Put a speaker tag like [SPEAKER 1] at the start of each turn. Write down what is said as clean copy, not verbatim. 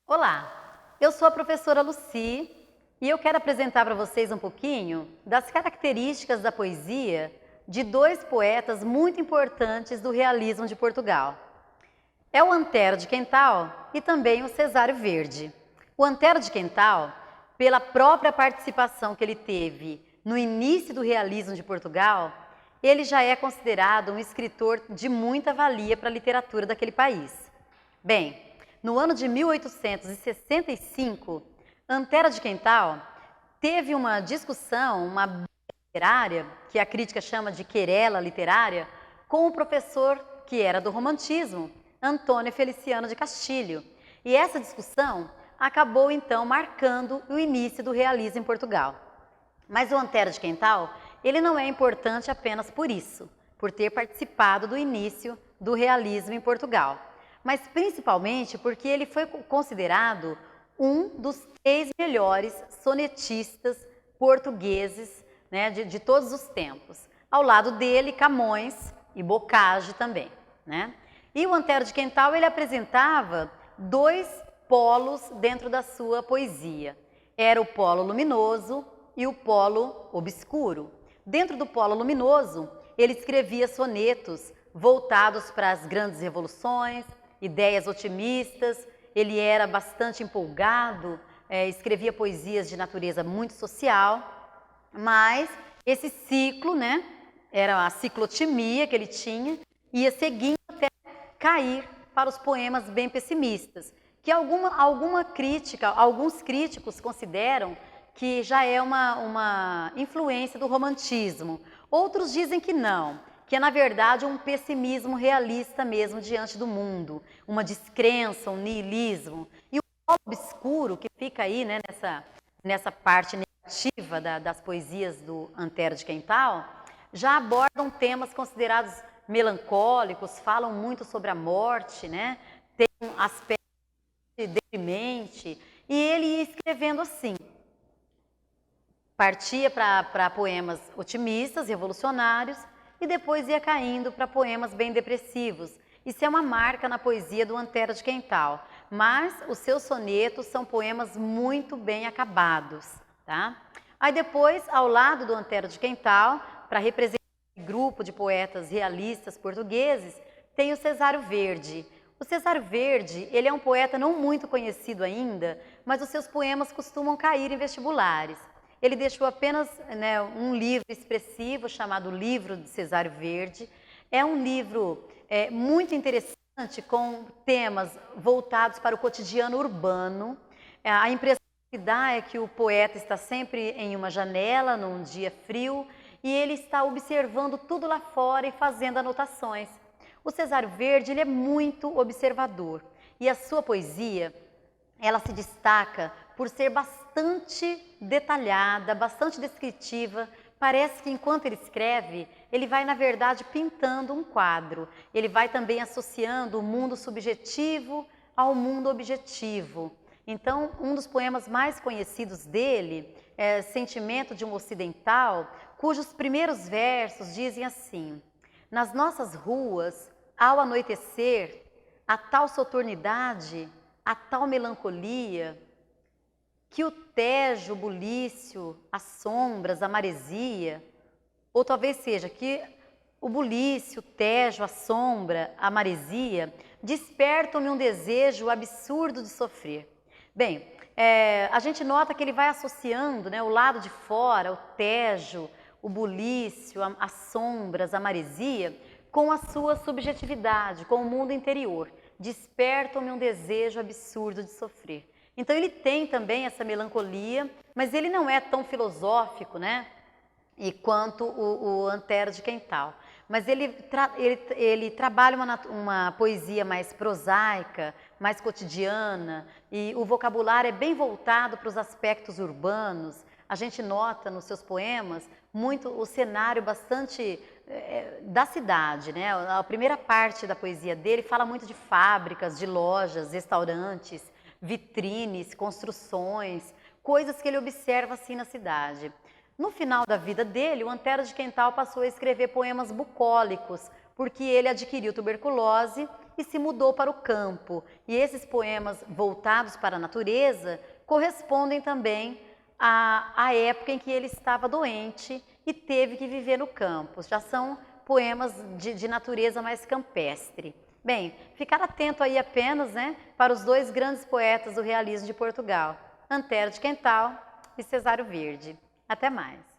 [SPEAKER 1] Olá, eu sou a professora Lucy e eu quero apresentar para vocês um pouquinho das características da poesia de dois poetas muito importantes do realismo de Portugal. É o Antero de Quental e também o Cesário Verde. O Antero de Quental, pela própria participação que ele teve no início do realismo de Portugal, ele já é considerado um escritor de muita valia para a literatura daquele país. Bem, no ano de 1865, Antero de Quental teve uma discussão, uma briga literária, que a crítica chama de querela literária, com o professor que era do romantismo, Antônio Feliciano de Castilho. E essa discussão acabou então marcando o início do realismo em Portugal. Mas o Antero de Quental, ele não é importante apenas por isso, por ter participado do início do realismo em Portugal, mas principalmente porque ele foi considerado um dos 3 melhores sonetistas portugueses, né, de todos os tempos. Ao lado dele, Camões e Boccaccio também, né? E o Antero de Quental, ele apresentava 2 polos dentro da sua poesia. Era o polo luminoso e o polo obscuro. Dentro do polo luminoso, ele escrevia sonetos voltados para as grandes revoluções, ideias otimistas, ele era bastante empolgado, escrevia poesias de natureza muito social, mas esse ciclo, né, era a ciclotimia que ele tinha, ia seguindo até cair para os poemas bem pessimistas, que alguns críticos consideram que já é uma influência do romantismo. Outros dizem que não, que é na verdade um pessimismo realista mesmo diante do mundo, uma descrença, um niilismo. E o polo obscuro, que fica aí, né, nessa parte negativa das poesias do Antero de Quental, já abordam temas considerados melancólicos, falam muito sobre a morte, né? Tem um aspecto deprimente, e ele ia escrevendo assim. Partia para poemas otimistas, revolucionários, e depois ia caindo para poemas bem depressivos. Isso é uma marca na poesia do Antero de Quental, mas os seus sonetos são poemas muito bem acabados, tá? Aí depois, ao lado do Antero de Quental, para representar grupo de poetas realistas portugueses, tem o Cesário Verde. O Cesário Verde, ele é um poeta não muito conhecido ainda, mas os seus poemas costumam cair em vestibulares. Ele deixou apenas, né, um livro expressivo chamado Livro de Cesário Verde. É um livro muito interessante, com temas voltados para o cotidiano urbano. A impressão que dá é que o poeta está sempre em uma janela, num dia frio, e ele está observando tudo lá fora e fazendo anotações. O Cesário Verde, ele é muito observador, e a sua poesia, ela se destaca por ser bastante detalhada, bastante descritiva. Parece que enquanto ele escreve, ele vai, na verdade, pintando um quadro. Ele vai também associando o mundo subjetivo ao mundo objetivo. Então, um dos poemas mais conhecidos dele é Sentimento de um Ocidental, cujos primeiros versos dizem assim: nas nossas ruas, ao anoitecer, a tal soturnidade, a tal melancolia, que o Tejo, o bulício, as sombras, a maresia, ou talvez seja que o bulício, o Tejo, a sombra, a maresia, despertam-me um desejo absurdo de sofrer. Bem, a gente nota que ele vai associando, né, o lado de fora, o Tejo, o bulício, as sombras, a maresia, com a sua subjetividade, com o mundo interior. Despertam-me um desejo absurdo de sofrer. Então ele tem também essa melancolia, mas ele não é tão filosófico, né, e quanto o Antero de Quental. Mas ele trabalha uma poesia mais prosaica, mais cotidiana, e o vocabulário é bem voltado para os aspectos urbanos. A gente nota nos seus poemas muito o cenário bastante da cidade, né? A primeira parte da poesia dele fala muito de fábricas, de lojas, restaurantes, vitrines, construções, coisas que ele observa assim na cidade. No final da vida dele, o Antero de Quental passou a escrever poemas bucólicos, porque ele adquiriu tuberculose e se mudou para o campo. E esses poemas voltados para a natureza correspondem também à época em que ele estava doente e teve que viver no campo. Já são poemas de natureza mais campestre. Bem, ficar atento aí apenas, né, para os dois grandes poetas do realismo de Portugal, Antero de Quental e Cesário Verde. Até mais!